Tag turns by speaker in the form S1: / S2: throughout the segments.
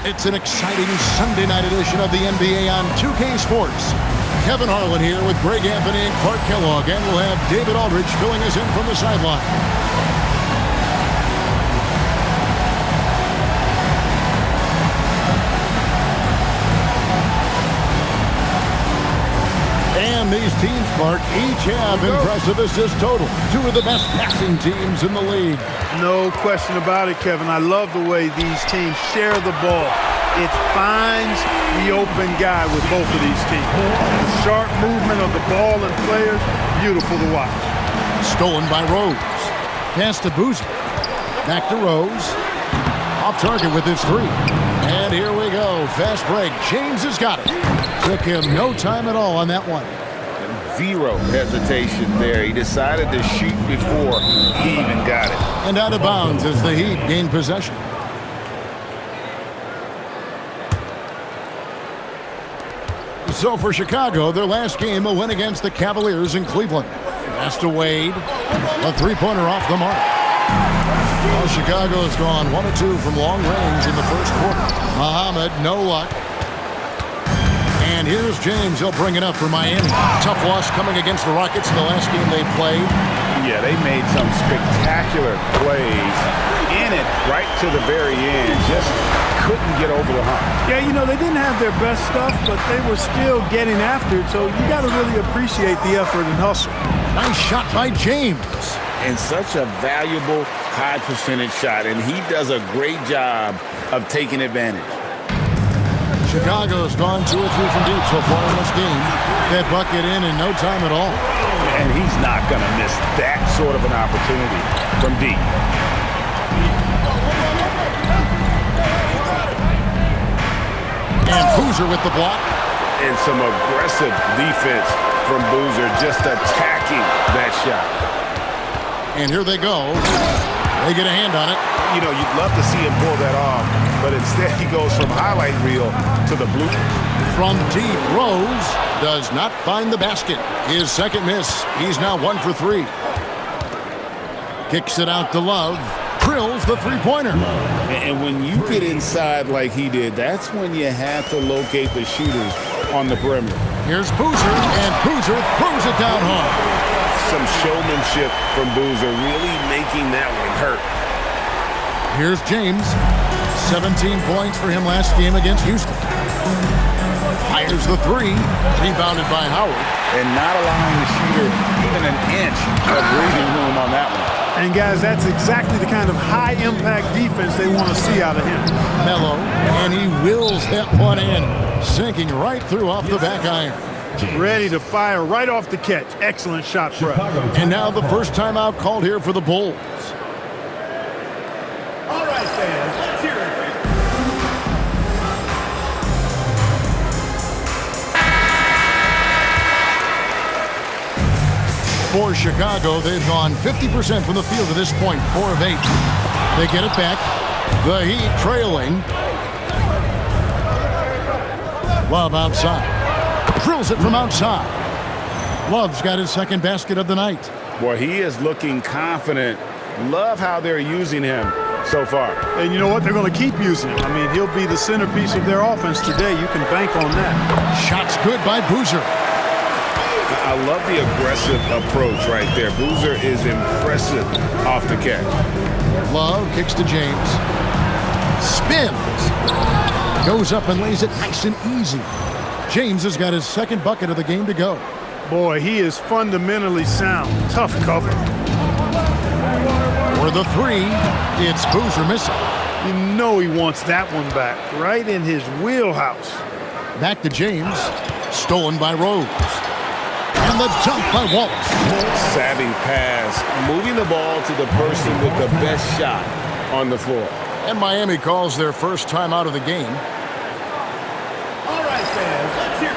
S1: It's an exciting Sunday night edition of the NBA on 2K Sports. Kevin Harlan here with Greg Anthony and Clark Kellogg, and we'll have David Aldridge filling us in from the sideline. And these teams, Clark, each have impressive assist total. Two of the best passing teams in the league.
S2: No question about it, Kevin. I love the way these teams share the ball. It finds the open guy with both of these teams. The sharp movement of the ball and players, beautiful to watch.
S1: Stolen by Rose. Pass to Boozer. Back to Rose. Off target with his three. And here we go. Fast break. James has got it. Took him no time at all on that one.
S3: Zero hesitation there. He decided to shoot before he even got it.
S1: And out of bounds as the Heat gain possession. So for Chicago, their last game, a win against the Cavaliers in Cleveland. Pass to Wade. A three-pointer off the mark. Well, Chicago has gone 1 of 2 from long range in the first quarter. Muhammad, no luck. And here's James. He'll bring it up for Miami. Tough loss coming against the Rockets in the last game they played.
S3: Yeah, they made some spectacular plays in it right to the very end. Just couldn't get over the hump.
S2: Yeah, you know, they didn't have their best stuff, but they were still getting after it, so you got to really appreciate the effort and hustle.
S1: Nice shot by James.
S3: And such a valuable high percentage shot, and he does a great job of taking advantage.
S1: Chicago's gone 2 or 3 from deep so far in this game. That bucket in no time at all.
S3: And he's not going to miss that sort of an opportunity from deep.
S1: And Boozer with the block.
S3: And some aggressive defense from Boozer, just attacking that shot.
S1: And here they go. They get a hand on it.
S3: You know, you'd love to see him pull that off, but instead he goes from highlight reel to the blue.
S1: From deep, Rose does not find the basket. His second miss. He's now 1 for 3. Kicks it out to Love. Drills the three-pointer.
S3: And when you get inside like he did, that's when you have to locate the shooters on the perimeter.
S1: Here's Boozer, and Boozer throws it down hard.
S3: Some showmanship from Boozer, really making that one hurt.
S1: Here's James. 17 points for him last game against Houston. Fires the three. Rebounded by Howard.
S3: And not allowing the shooter even an inch of breathing room on that one.
S2: And, guys, that's exactly the kind of high-impact defense they want to see out of him.
S1: Melo, and he wills that one in, sinking right through off the back iron.
S2: Ready to fire right off the catch. Excellent shot prep.
S1: And now the first timeout called here for the Bulls.
S2: All right, fans, let's hear it.
S1: For Chicago, they've gone 50% from the field to this point, 4 of 8. They get it back. The Heat trailing. Love outside. Drills it from outside. Love's got his second basket of the night.
S3: Boy, he is looking confident. Love how they're using him so far.
S2: And you know what? They're going to keep using him. I mean, he'll be the centerpiece of their offense today. You can bank on that.
S1: Shots good by Boozer.
S3: I love the aggressive approach right there. Boozer is impressive off the catch.
S1: Love kicks to James. Spins. Goes up and lays it nice and easy. James has got his second bucket of the game to go.
S2: Boy, he is fundamentally sound. Tough cover.
S1: For the three, it's Boozer missing.
S2: You know he wants that one back. Right in his wheelhouse.
S1: Back to James. Stolen by Rose. And the jump by Wallace.
S3: Savvy pass, moving the ball to the person with the best shot on the floor.
S1: And Miami calls their first time out of the game.
S2: All right, fans, let's hear it.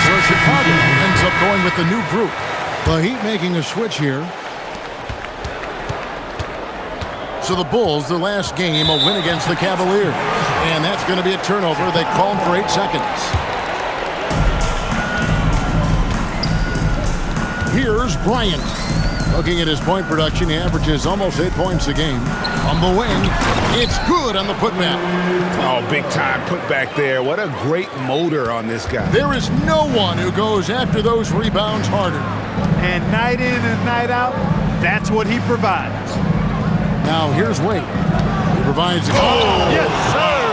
S1: So Chicago ends up going with the new group. The Heat making a switch here. So the Bulls, their last game, a win against the Cavaliers. And that's going to be a turnover. They call for 8 seconds. Here's Bryant. Looking at his point production, he averages almost 8 points a game. On the wing, it's good on the putback.
S3: Oh, big-time putback there. What a great motor on this guy.
S1: There is no one who goes after those rebounds harder.
S2: And night in and night out, that's what he provides.
S1: Now here's Wade. He provides.
S2: Oh, yes, sir.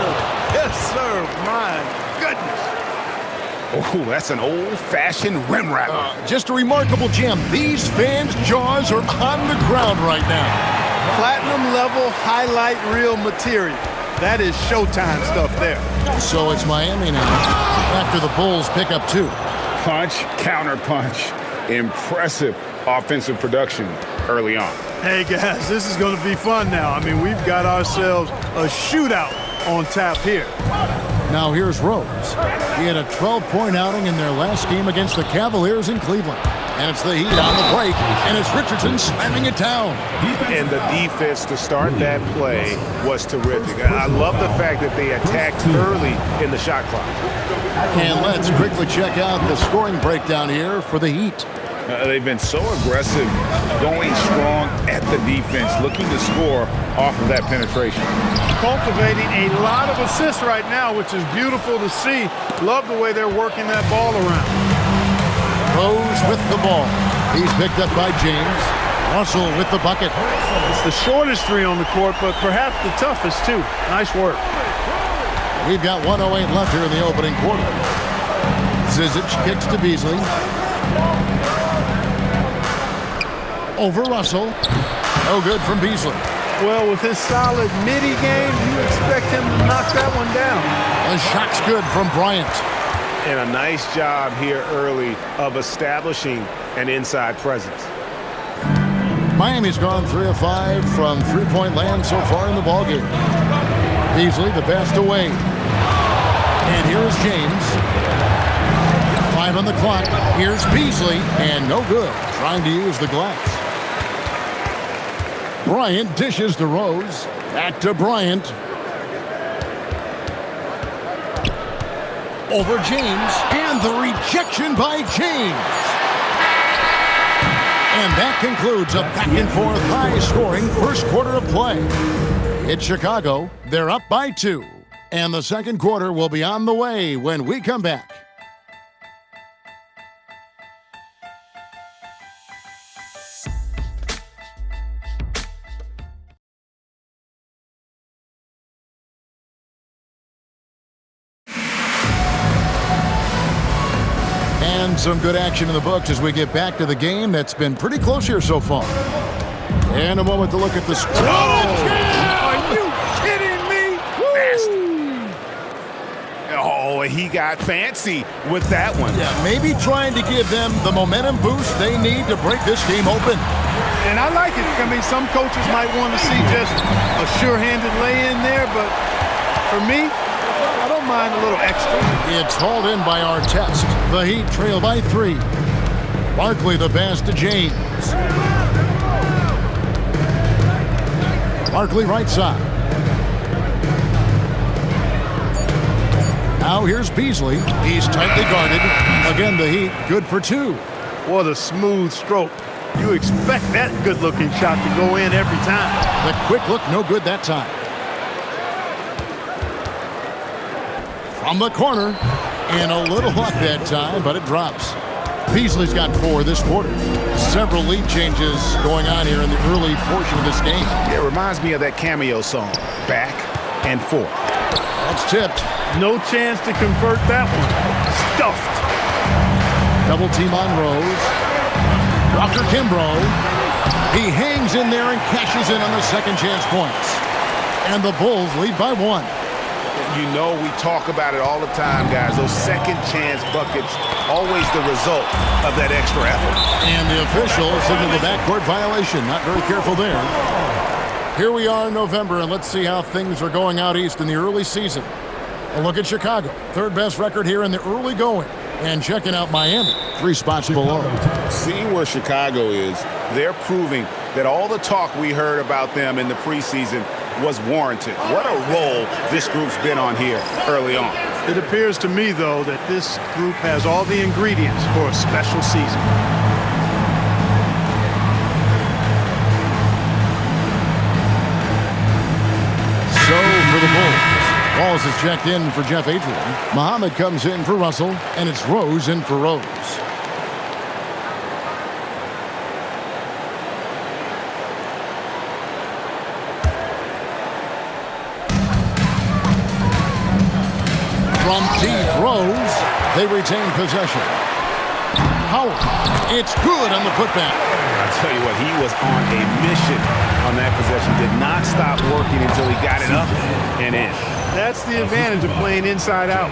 S2: Yes, sir. My goodness.
S3: Oh, that's an old-fashioned rim wrapper.
S1: Just a remarkable gem. These fans' jaws are on the ground right now.
S2: Platinum level highlight reel material. That is Showtime stuff there.
S1: So it's Miami now after the Bulls pick up 2.
S3: Punch, counter punch. Impressive offensive production early on.
S2: Hey, guys, this is going to be fun now. I mean, we've got ourselves a shootout on tap here.
S1: Now here's Rose. He had a 12-point outing in their last game against the Cavaliers in Cleveland. And it's the Heat on the break, and it's Richardson slamming it down.
S3: And the defense to start that play was terrific. I love the fact that they attacked early in the shot clock.
S1: And let's quickly check out the scoring breakdown here for the Heat.
S3: They've been so aggressive, going strong at the defense, looking to score off of that penetration.
S2: Cultivating a lot of assists right now, which is beautiful to see. Love the way they're working that ball around.
S1: Rose with the ball. He's picked up by James. Russell with the bucket.
S2: It's the shortest 3 on the court, but perhaps the toughest too. Nice work.
S1: We've got 1:08 left here in the opening quarter. Zizic kicks to Beasley. Over Russell. No good from Beasley.
S2: Well, with his solid midi game, you expect him to knock that one down.
S1: The shot's good from Bryant.
S3: And a nice job here early of establishing an inside presence.
S1: Miami's gone 3 of 5 from three-point land so far in the ballgame. Beasley, the pass to Wade. And here is James. 5 on the clock. Here's Beasley, and no good. Trying to use the glass. Bryant dishes to Rose. Back to Bryant. Over James, and the rejection by James. And that concludes a back-and-forth, high-scoring first quarter of play. It's Chicago. They're up by 2. And the second quarter will be on the way when we come back. And some good action in the books as we get back to the game that's been pretty close here so far. And a moment to look at the score.
S2: Are you kidding me?
S3: Oh, he got fancy with that one.
S1: Yeah, maybe trying to give them the momentum boost they need to break this game open.
S2: And I like it. I mean, some coaches might want to see just a sure-handed lay-in there, but for me, I don't mind a little extra.
S1: It's hauled in by Artest. The Heat trail by 3. Barkley the pass to James. Barkley right side. Now here's Beasley. He's tightly guarded. Again, the Heat good for 2.
S2: What a smooth stroke. You expect that good-looking shot to go in every time.
S1: The quick look, no good that time. From the corner, and a little luck that time, but it drops. Beasley's got 4 this quarter. Several lead changes going on here in the early portion of this game.
S3: It reminds me of that Cameo song, Back and Forth.
S1: That's tipped.
S2: No chance to convert that one. Stuffed.
S1: Double team on Rose. Walker Kimbrough. He hangs in there and cashes in on the second chance points. And the Bulls lead by 1.
S3: You know we talk about it all the time, guys. Those second chance buckets, always the result of that extra effort.
S1: And the official signaled the backcourt violation. Not very careful there. Here we are in November, and let's see how things are going out east in the early season. A look at Chicago. 3rd best record here in the early going. And checking out Miami. 3 spots below.
S3: Seeing where Chicago is, they're proving that all the talk we heard about them in the preseason was warranted. What a role this group's been on here early on.
S2: It appears to me, though, that this group has all the ingredients for a special season.
S1: Wallace is checked in for Jeff Adrian. Muhammad comes in for Russell, and it's Rose in for Rose. From deep, Rose. They retain possession. Howard. It's good on the putback.
S3: I tell you what, he was on a mission on that possession. Did not stop working until he got it up and in.
S2: That's the advantage of playing inside out.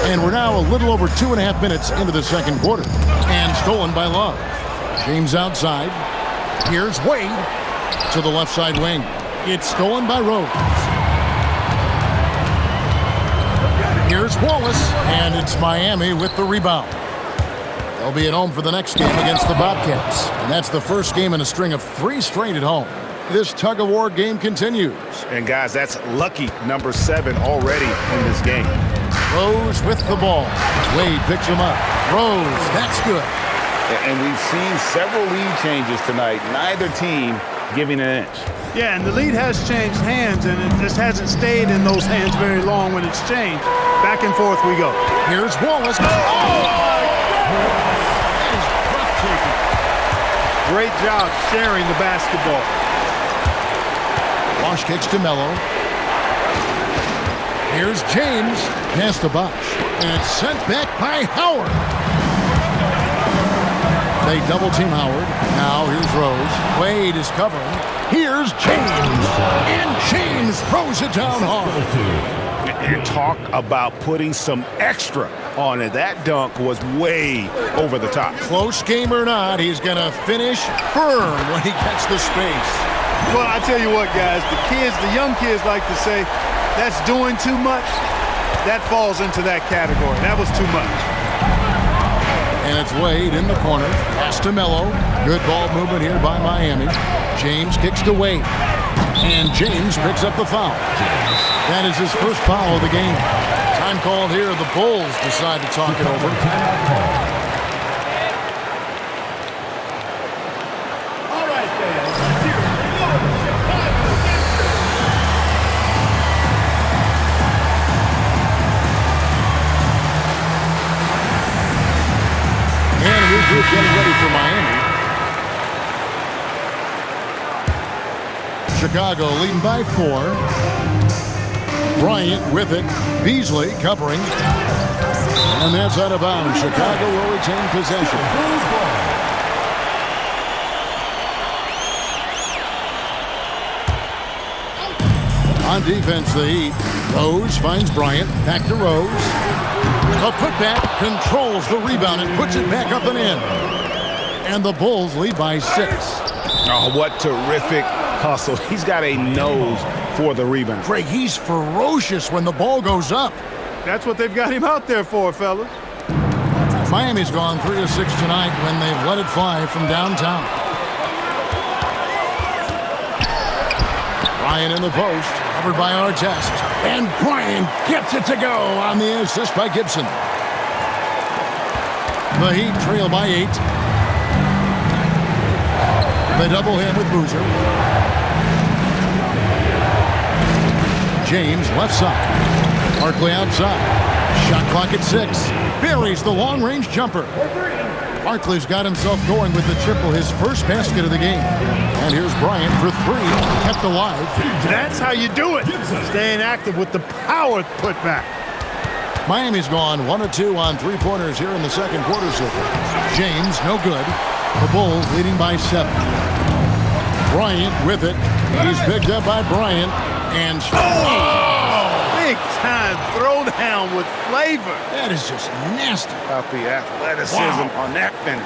S1: And we're now a little over 2.5 minutes into the second quarter. And stolen by Love. James outside. Here's Wade to the left side wing. It's stolen by Rose. Here's Wallace, and it's Miami with the rebound. They'll be at home for the next game against the Bobcats. And that's the first game in a string of 3 straight at home. This tug-of-war game continues.
S3: And, guys, that's lucky number 7 already in this game.
S1: Rose with the ball. Wade picks him up. Rose, that's good.
S3: And we've seen several lead changes tonight. Neither team giving an inch.
S2: Yeah, and the lead has changed hands, and it just hasn't stayed in those hands very long when it's changed. Back and forth we go.
S1: Here's Wallace. Oh, my God! That is breathtaking.
S2: Great job sharing the basketball.
S1: Bosch kicks to Mello. Here's James. Pass to Bosch. And it's sent back by Howard. They double team Howard. Now here's Rose. Wade is covering. Here's James. And James throws it down hard.
S3: And talk about putting some extra on it. That dunk was way over the top.
S1: Close game or not, he's going to finish firm when he gets the space.
S2: Well, I tell you what, guys, the young kids like to say, that's doing too much. That falls into that category. That was too much.
S1: And it's Wade in the corner. Pass to Mello. Good ball movement here by Miami. James kicks to Wade. And James picks up the foul. That is his first foul of the game. Time called here. The Bulls decide to talk it over.
S2: All right,
S1: And a new group getting ready for Miami. Chicago leading by 4. Bryant with it. Beasley covering. And that's out of bounds. Chicago will retain possession. On defense, the Heat. Rose finds Bryant. Back to Rose. A putback controls the rebound and puts it back up and in. And the Bulls lead by 6.
S3: Oh, what terrific hustle. He's got a nose for the rebound.
S1: Greg, he's ferocious when the ball goes up.
S2: That's what they've got him out there for, fellas.
S1: Miami's gone 3 of 6 tonight when they've let it fly from downtown. Bryant in the post, covered by Artest. And Bryant gets it to go on the assist by Gibson. The Heat trail by 8. They double him with Boozer. James left side. Barkley outside. Shot clock at 6. Buries the long-range jumper. Barkley's got himself going with the triple, his first basket of the game. And here's Bryant for 3, kept alive.
S2: That's how you do it. Staying active with the power putback.
S1: Miami's gone 1 of 2 on 3-pointers here in the second quarter so far. James, no good. The Bulls leading by 7. Bryant with it. He's picked up by Bryant. And
S2: big time throwdown with flavor.
S1: That is just nasty.
S3: About the athleticism on that finish.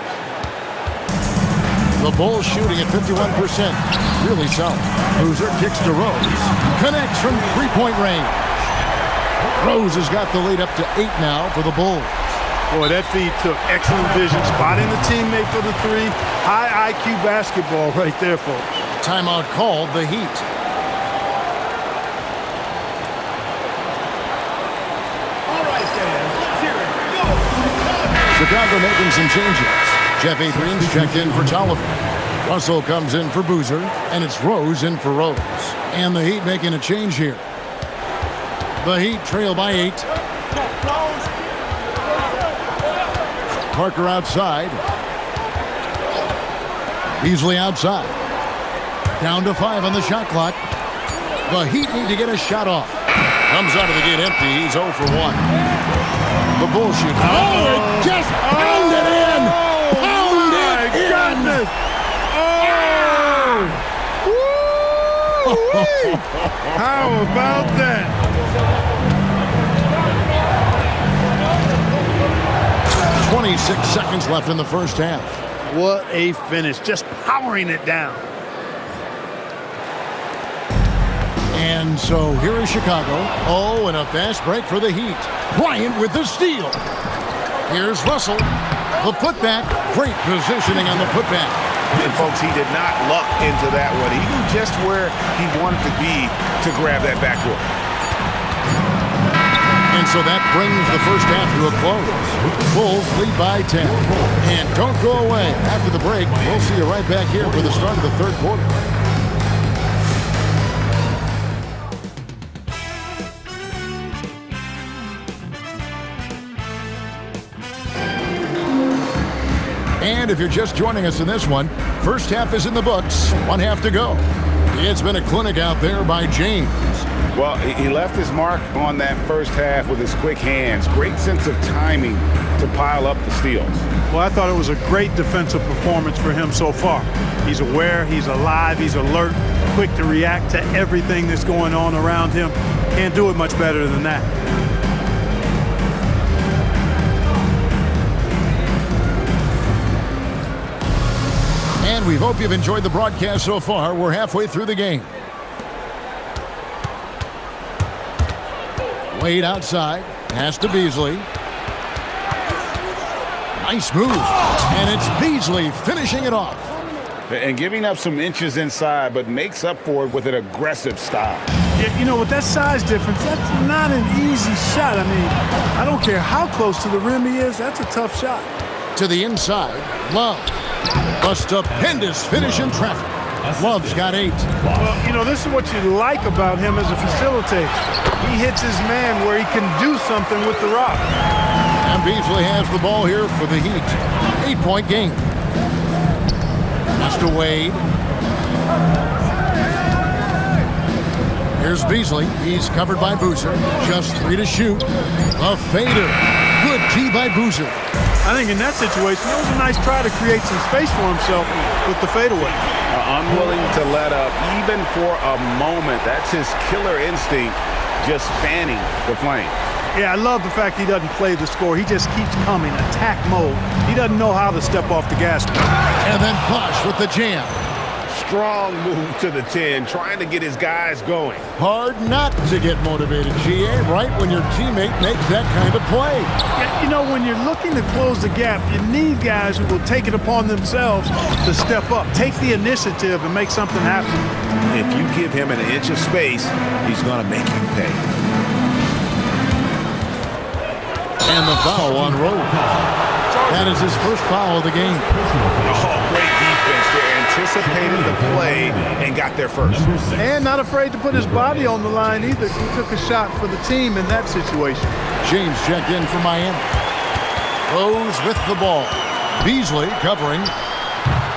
S1: The Bulls shooting at 51%. Really solid. Boozer kicks to Rose. Connects from 3-point range. Rose has got the lead up to 8 now for the Bulls.
S2: Boy, that feed took excellent vision, spotting the teammate for the 3. High IQ basketball right there, folks.
S1: Timeout called, the Heat. Chicago making some changes. Jeff Adrian's checked in for Tolliver. Russell comes in for Boozer, and it's Rose in for Rose. And the Heat making a change here. The Heat trail by 8. Parker outside. Beasley outside. Down to 5 on the shot clock. The Heat need to get a shot off. Comes out of the gate empty. He's 0 for 1. The Bulls shoot. Oh, it just pounded in! Pounded in!
S2: Goodness. Oh! How about that?
S1: 26 seconds left in the first half.
S2: What a finish. Just powering it down.
S1: And so here is Chicago. Oh, and a fast break for the Heat. Bryant with the steal. Here's Russell. The putback. Great positioning on the putback.
S3: And folks, he did not luck into that one. He knew just where he wanted to be to grab that backboard.
S1: And so that brings the first half to a close. Bulls lead by 10. And don't go away. After the break, we'll see you right back here for the start of the third quarter. And if you're just joining us in this one, first half is in the books, one half to go. It's been a clinic out there by James.
S3: Well, he left his mark on that first half with his quick hands. Great sense of timing to pile up the steals.
S2: Well, I thought it was a great defensive performance for him so far. He's aware, he's alive, he's alert, quick to react to everything that's going on around him. Can't do it much better than that.
S1: And we hope you've enjoyed the broadcast so far. We're halfway through the game. Wade outside. Pass to Beasley. Nice move. And it's Beasley finishing it off.
S3: And giving up some inches inside, but makes up for it with an aggressive style.
S2: Yeah, you know, with that size difference, that's not an easy shot. I mean, I don't care how close to the rim he is. That's a tough shot.
S1: To the inside. Love. A stupendous finish in traffic. Love's got 8.
S2: Well, you know, this is what you like about him as a facilitator. He hits his man where he can do something with the rock.
S1: And Beasley has the ball here for the Heat. 8-point game. Pass to Wade. Here's Beasley. He's covered by Boozer. Just 3 to shoot. A fader. Good key by Boozer.
S2: I think in that situation, it was a nice try to create some space for himself with the fadeaway.
S3: Unwilling to let up even for a moment. That's his killer instinct, just fanning the flame.
S2: Yeah, I love the fact he doesn't play the score. He just keeps coming, attack mode. He doesn't know how to step off the gas pedal.
S1: And then Bosh with the jam.
S3: Strong move to the 10, trying to get his guys going.
S1: Hard not to get motivated, GA, right when your teammate makes that kind of play.
S2: Yeah, you know, when you're looking to close the gap, you need guys who will take it upon themselves to step up, take the initiative, and make something happen.
S3: If you give him an inch of space, he's going to make you pay.
S1: And the foul on Rose. That is his first foul of the game.
S3: Oh, great defense there. Anticipated the play and got there first.
S2: And not afraid to put his body on the line either. He took a shot for the team in that situation.
S1: James checked in for Miami. Rose with the ball. Beasley covering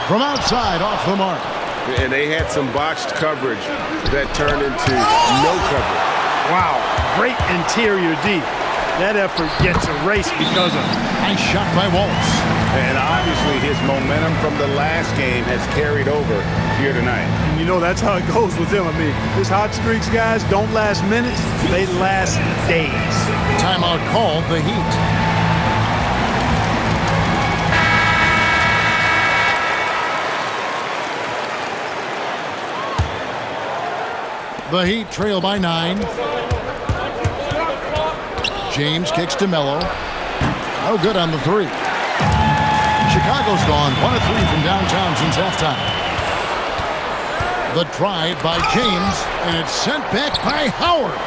S1: from outside off the mark.
S3: And they had some botched coverage that turned into no coverage.
S2: Wow, great interior D. That effort gets erased because of it.
S1: Nice shot by Waltz.
S3: And obviously his momentum from the last game has carried over here tonight.
S2: And you know, that's how it goes with him. I mean, his hot streaks, guys, don't last minutes. They last days.
S1: Timeout called the Heat. The Heat trail by 9. James kicks to Melo. No good on the 3. Chicago's gone 1 of 3 from downtown since halftime. The drive by James, and it's sent back by Howard.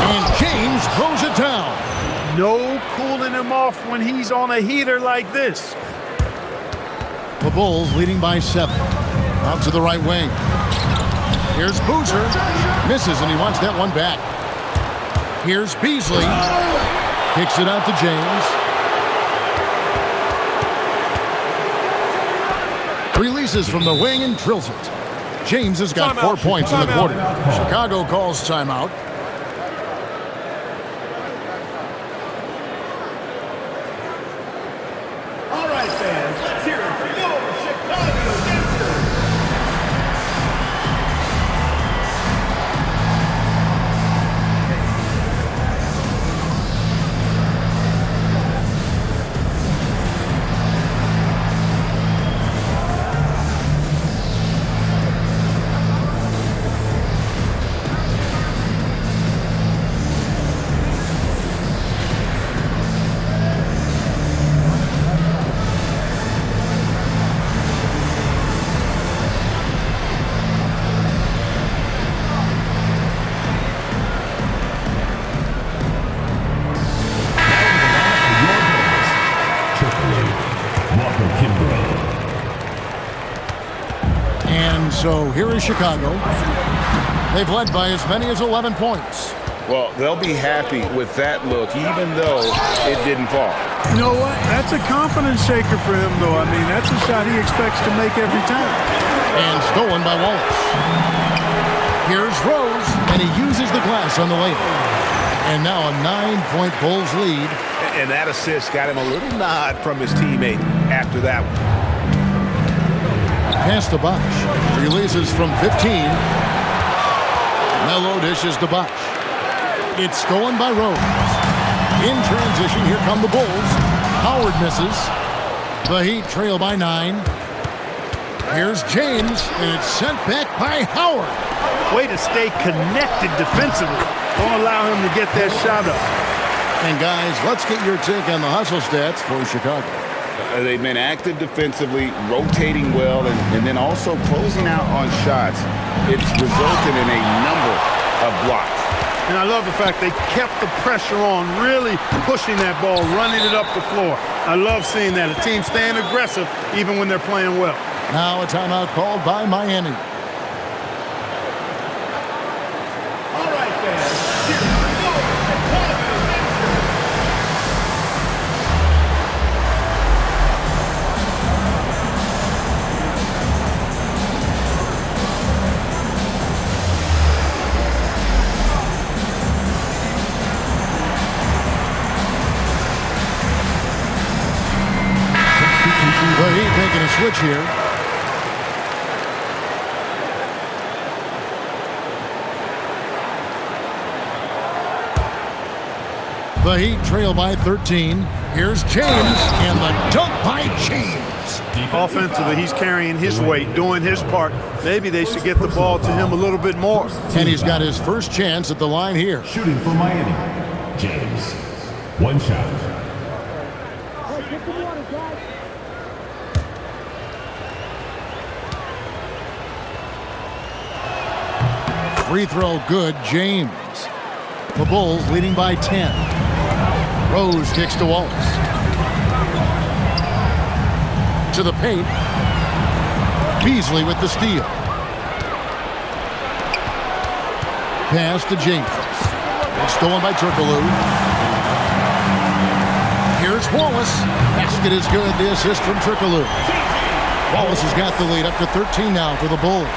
S1: And James throws it down.
S2: No cooling him off when he's on a heater like this.
S1: The Bulls leading by 7. Out to the right wing. Here's Boozer. Misses, and he wants that one back. Here's Beasley. Kicks it out to James. Releases from the wing and drills it. James has got 4 points in the quarter. Chicago calls timeout.
S4: All right, fans, here are your Chicago dancers.
S1: So here is Chicago. They've led by as many as 11 points.
S3: Well, they'll be happy with that look, even though it didn't fall.
S2: You know what? That's a confidence shaker for him, though. I mean, that's a shot he expects to make every time.
S1: And stolen by Wallace. Here's Rose, and he uses the glass on the layup. And now a 9-point Bulls lead.
S3: And that assist got him a little nod from his teammate after that one.
S1: Pass to Bosh. Releases from 15. Melo dishes to Bosh. It's stolen by Rose. In transition, here come the Bulls. Howard misses. The Heat trail by 9. Here's James, and it's sent back by Howard.
S2: Way to stay connected defensively. Don't allow him to get that shot up.
S1: And guys, let's get your take on the hustle stats for Chicago.
S3: They've been active defensively, rotating well, and then also closing out on shots. It's resulted in a number of blocks.
S2: And I love the fact they kept the pressure on, really pushing that ball, running it up the floor. I love seeing that. A team staying aggressive even when they're playing well.
S1: Now a timeout called by Miami.
S4: All right, fans, here are your Chicago dancers.
S1: The Heat making a switch here. The Heat trail by 13. Here's James, and the dunk by James.
S2: Offensively, he's carrying his weight, doing his part. Maybe they should get the ball to him a little bit more.
S1: And he's got his first chance at the line here.
S5: Shooting for Miami, James. One shot.
S1: Free throw good, James. The Bulls leading by 10. Rose kicks to Wallace. To the paint. Beasley with the steal. Pass to James. It's stolen by Turkoglu. Here's Wallace. Basket is good. The assist from Turkoglu. Wallace has got the lead up to 13 now for the Bulls.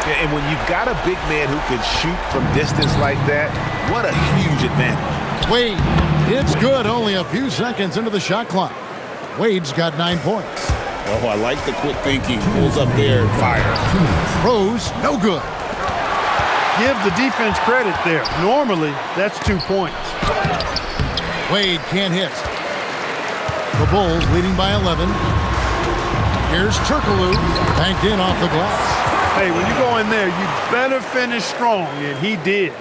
S3: And when you've got a big man who can shoot from distance like that, what a huge advantage.
S1: Wade, it's good. Only a few seconds into the shot clock. Wade's got 9 points.
S3: Oh, I like the quick thinking. Pulls up there and fires.
S1: Rose, no good.
S2: Give the defense credit there. Normally, that's 2 points.
S1: Wade can't hit. The Bulls leading by 11. Here's Turkoglu, banked in off the glass.
S2: Hey, when you go in there, you better finish strong, and he did.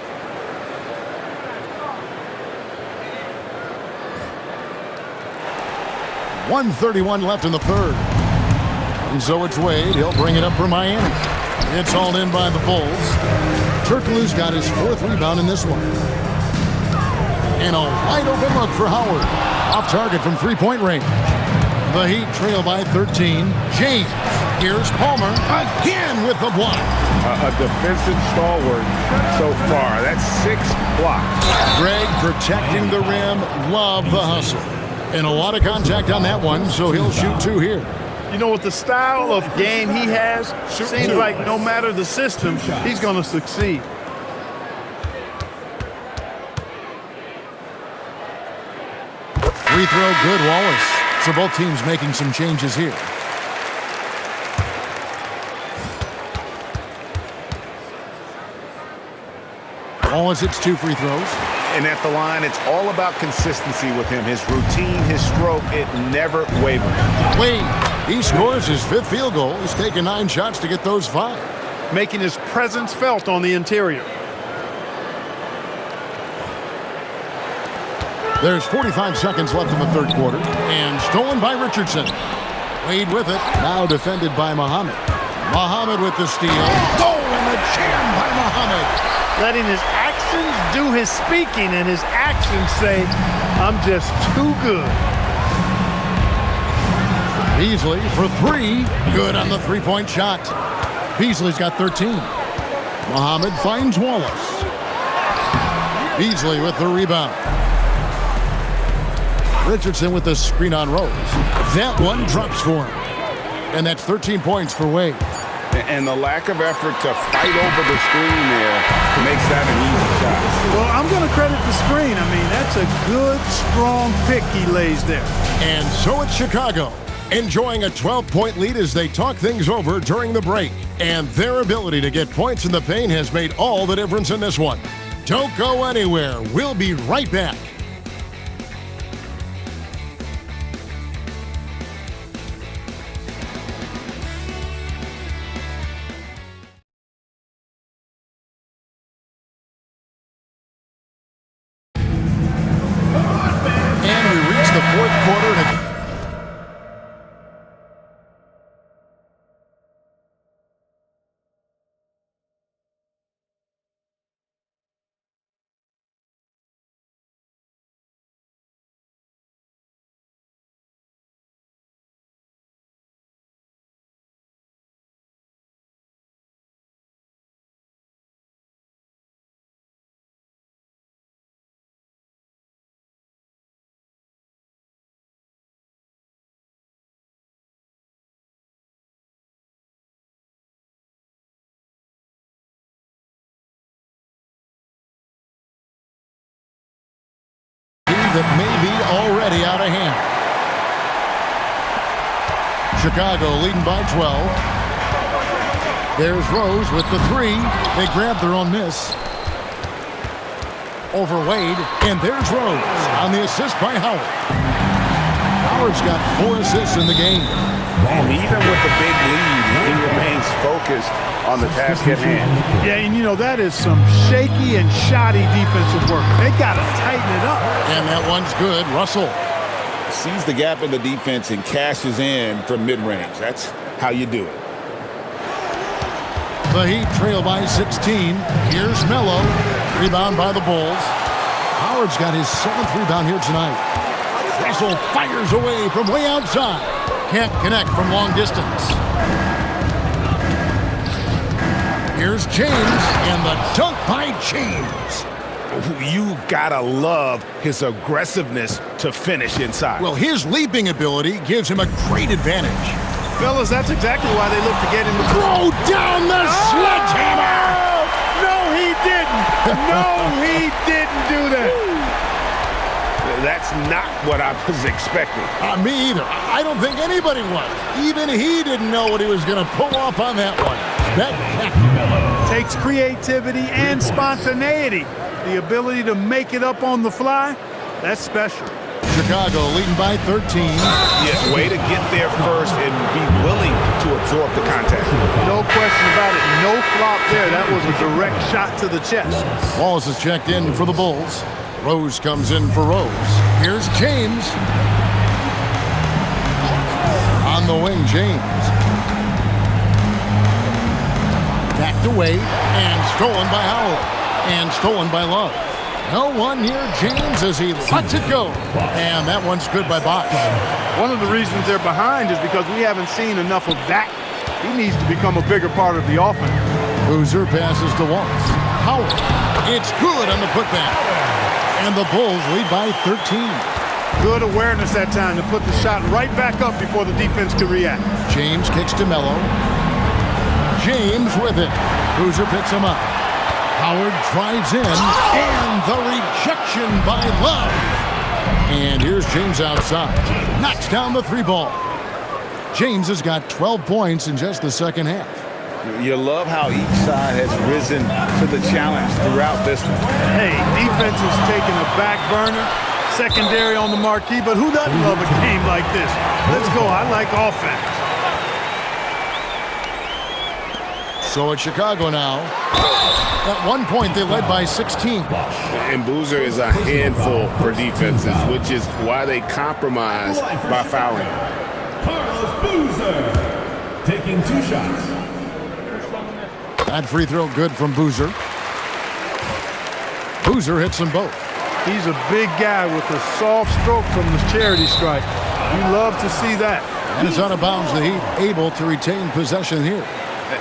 S1: .131 left in the third. And so it's Wade. He'll bring it up for Miami. It's hauled in by the Bulls. Turkoglu's got his 4th rebound in this one. And a wide open look for Howard. Off target from 3-point range. The Heat trail by 13. James Here's Palmer again with the block.
S3: A defensive stalwart so far. That's 6 blocks.
S1: Greg protecting the rim. Love the hustle. And a lot of contact on that one, so he'll shoot 2 here.
S2: You know, with the style of game he has, seems like no matter the system, he's going to succeed.
S1: Free throw good, Wallace. So both teams making some changes here. Wallace hits 2 free throws.
S3: And at the line, it's all about consistency with him. His routine, his stroke, it never wavers.
S1: Wade, he scores his 5th field goal. He's taken 9 shots to get those 5.
S2: Making his presence felt on the interior.
S1: There's 45 seconds left in the 3rd quarter. And stolen by Richardson. Wade with it. Now defended by Muhammad. Muhammad with the steal. Oh, and the jam by Muhammad.
S2: Letting his actions do his speaking and his actions say, I'm just too good.
S1: Beasley for 3. Good on the 3-point shot. Beasley's got 13. Muhammad finds Wallace. Beasley with the rebound. Richardson with the screen on Rose. That one drops for him. And that's 13 points for Wade.
S3: And the lack of effort to fight over the screen there makes that an easy shot.
S2: Well, I'm going to credit the screen. I mean, that's a good, strong pick he lays there.
S1: And so it's Chicago, enjoying a 12-point lead as they talk things over during the break. And their ability to get points in the paint has made all the difference in this one. Don't go anywhere. We'll be right back. That may be already out of hand. Chicago leading by 12. There's Rose with the 3. They grab their own miss. Over Wade, and there's Rose on the assist by Howard. Howard's got 4 assists in the game.
S3: And even with the big lead, he remains focused on the task at hand.
S2: Yeah, and you know, that is some shaky and shoddy defensive work. They got to tighten it up.
S1: And that one's good. Russell
S3: sees the gap in the defense and cashes in from mid-range. That's how you do it.
S1: The Heat trail by 16. Here's Melo. Rebound by the Bulls. Howard's got his 7th rebound here tonight. Russell fires away from way outside. Can't connect from long distance. Here's James, and the dunk by James.
S3: You've got to love his aggressiveness to finish inside.
S1: Well, his leaping ability gives him a great advantage.
S2: Fellas, that's exactly why they look to get him to
S1: throw down the sledgehammer.
S2: No, he didn't. No, he didn't do that.
S3: That's not what I was expecting.
S1: Me either. I don't think anybody was. Even he didn't know what he was going to pull off on that one. Spectacular.
S2: Takes creativity and spontaneity. The ability to make it up on the fly, that's special.
S1: Chicago leading by 13.
S3: Yeah, way to get there first and be willing to absorb the contact.
S2: No question about it. No flop there. That was a direct shot to the chest.
S1: Wallace is checked in for the Bulls. Rose comes in for Rose. Here's James. On the wing, James. Back to Wade, and stolen by Howard. And stolen by Love. No one near James as he lets it go. And that one's good by Bosh.
S2: One of the reasons they're behind is because we haven't seen enough of that He needs to become a bigger part of the offense.
S1: Boozer passes to Wallace. Howard. It's good on the putback. And the Bulls lead by 13.
S2: Good awareness that time to put the shot right back up before the defense could react.
S1: James kicks to Melo. James with it. Boozer picks him up. Howard drives in. And the rejection by Love. And here's James outside. Knocks down the 3-ball. James has got 12 points in just the second half.
S3: You love how each side has risen to the challenge throughout this one.
S2: Hey, defense is taking a back burner. Secondary on the marquee, but who doesn't love a game like this? Let's go. I like offense.
S1: So it's Chicago now. At one point, they led by 16.
S3: And Boozer is a handful for defenses, which is why they compromise by fouling.
S5: Carlos Boozer taking 2 shots.
S1: That free throw good from Boozer. Boozer hits them both.
S2: He's a big guy with a soft stroke from the charity stripe. You love to see that.
S1: And it's out of bounds. The Heat able to retain possession here.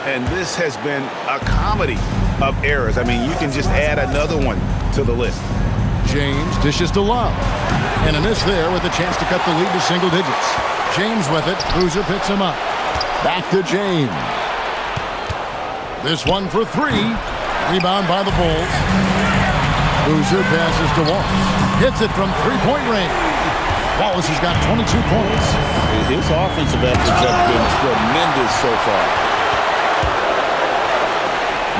S3: And this has been a comedy of errors. I mean, you can just add another one to the list.
S1: James dishes to Love. And a miss there with a chance to cut the lead to single digits. James with it. Boozer picks him up. Back to James. This one for 3. Rebound by the Bulls. Boozer passes to Wallace. Hits it from 3-point range. Wallace has got 22 points.
S3: His offensive efforts have been tremendous so far.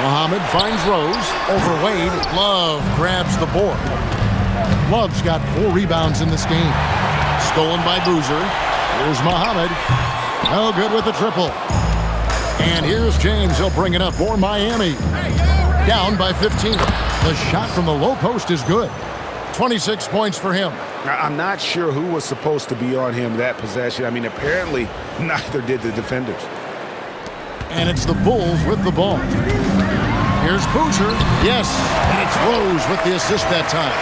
S1: Muhammad finds Rose. Over Wade. Love grabs the board. Love's got 4 rebounds in this game. Stolen by Boozer. Here's Muhammad. No good with the triple. And here's James. He'll bring it up for Miami. Down by 15. The shot from the low post is good. 26 points for him.
S3: I'm not sure who was supposed to be on him that possession. I mean, apparently neither did the defenders.
S1: And it's the Bulls with the ball. Here's Boozer. Yes, and it's Rose with the assist that time.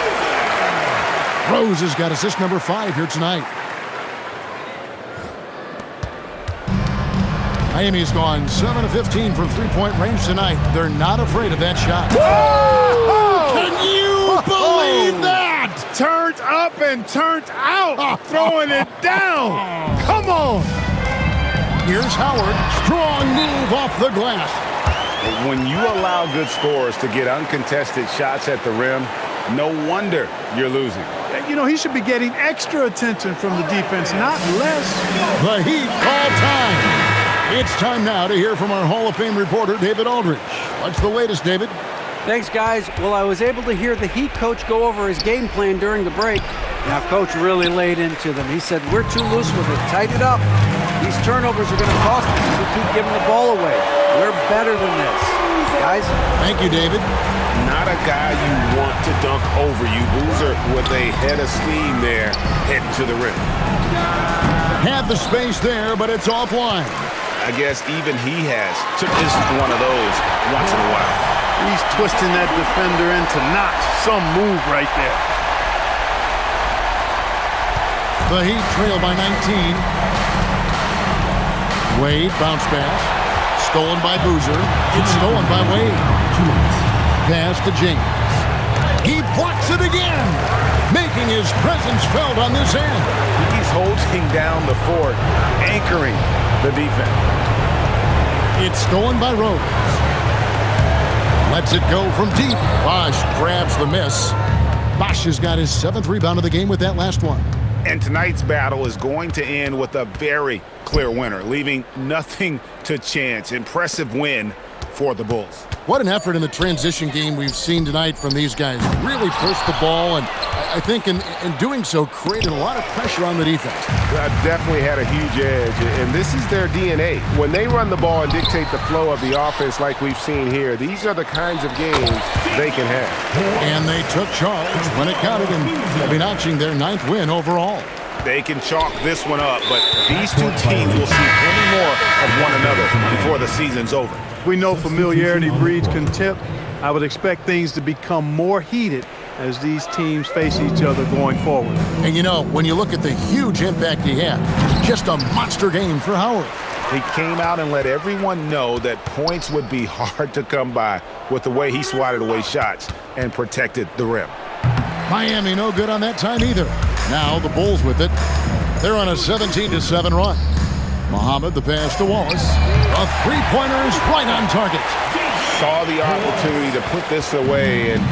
S1: Rose has got assist number 5 here tonight. Miami's gone 7 of 15 from 3-point range tonight. They're not afraid of that shot.
S2: Whoa!
S1: Can you believe that?
S2: Turned up and turned out. Throwing it down. Come on.
S1: Here's Howard. Strong move off the glass.
S3: When you allow good scorers to get uncontested shots at the rim, no wonder you're losing.
S2: You know, he should be getting extra attention from the defense, not less.
S1: The Heat call time. It's time now to hear from our Hall of Fame reporter, David Aldridge. What's the latest, David?
S6: Thanks, guys. Well, I was able to hear the Heat coach go over his game plan during the break. Now, coach really laid into them. He said, we're too loose with it. Tighten it up. These turnovers are going to cost us if we keep giving the ball away. We're better than this. Guys?
S1: Thank you, David.
S3: Not a guy you want to dunk over you. Boozer with a head of steam there heading to the rim.
S1: Had the space there, but it's offline.
S3: I guess even he has took this one of those once in a while.
S2: He's twisting that defender into knots. Some move right there.
S1: The Heat trail by 19. Wade bounce pass. Stolen by Boozer. It's stolen by Wade. Pass to James. He blocks it again, making his presence felt on this end.
S3: He's holding down the fort, anchoring the defense.
S1: It's stolen by Rose. Lets it go from deep. Bosh grabs the miss. Bosh has got his 7th rebound of the game with that last one.
S3: And tonight's battle is going to end with a very clear winner, leaving nothing to chance. Impressive win for the Bulls.
S1: What an effort in the transition game we've seen tonight from these guys. Really pushed the ball, and I think in doing so created a lot of pressure on the defense.
S7: Definitely had a huge edge, and this is their DNA. When they run the ball and dictate the flow of the offense like we've seen here, these are the kinds of games they can have.
S1: And they took charge when it counted, and they'll be notching their 9th win overall.
S3: They can chalk this one up, but these two teams will see plenty more of one another before the season's over.
S2: We know familiarity breeds contempt. I would expect things to become more heated as these teams face each other going forward.
S1: And you know, when you look at the huge impact he had, just a monster game for Howard.
S3: He came out and let everyone know that points would be hard to come by with the way he swatted away shots and protected the rim.
S1: Miami no good on that time either. Now the Bulls with it. They're on a 17-7 run. Muhammad, the pass to Wallace. A three-pointer is right on target.
S3: Saw the opportunity to put this away and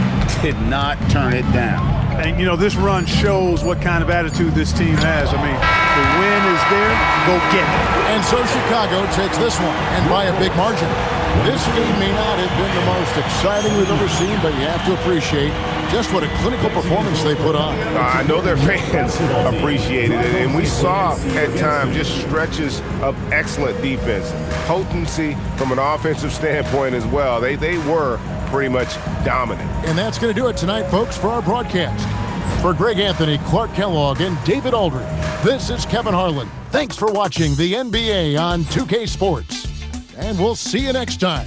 S3: did not turn it down.
S2: And, you know, this run shows what kind of attitude this team has. I mean, the win is there, go get it.
S1: And so Chicago takes this one, and by a big margin. This game may not have been the most exciting we've ever seen, but you have to appreciate just what a clinical performance they put on.
S7: I know their fans appreciated it, and we saw at times just stretches of excellent defense, potency from an offensive standpoint as well. They were pretty much dominant.
S1: And that's going to do it tonight, folks, for our broadcast. For Greg Anthony, Clark Kellogg, and David Aldridge, this is Kevin Harlan. Thanks for watching the NBA on 2K Sports. And we'll see you next time.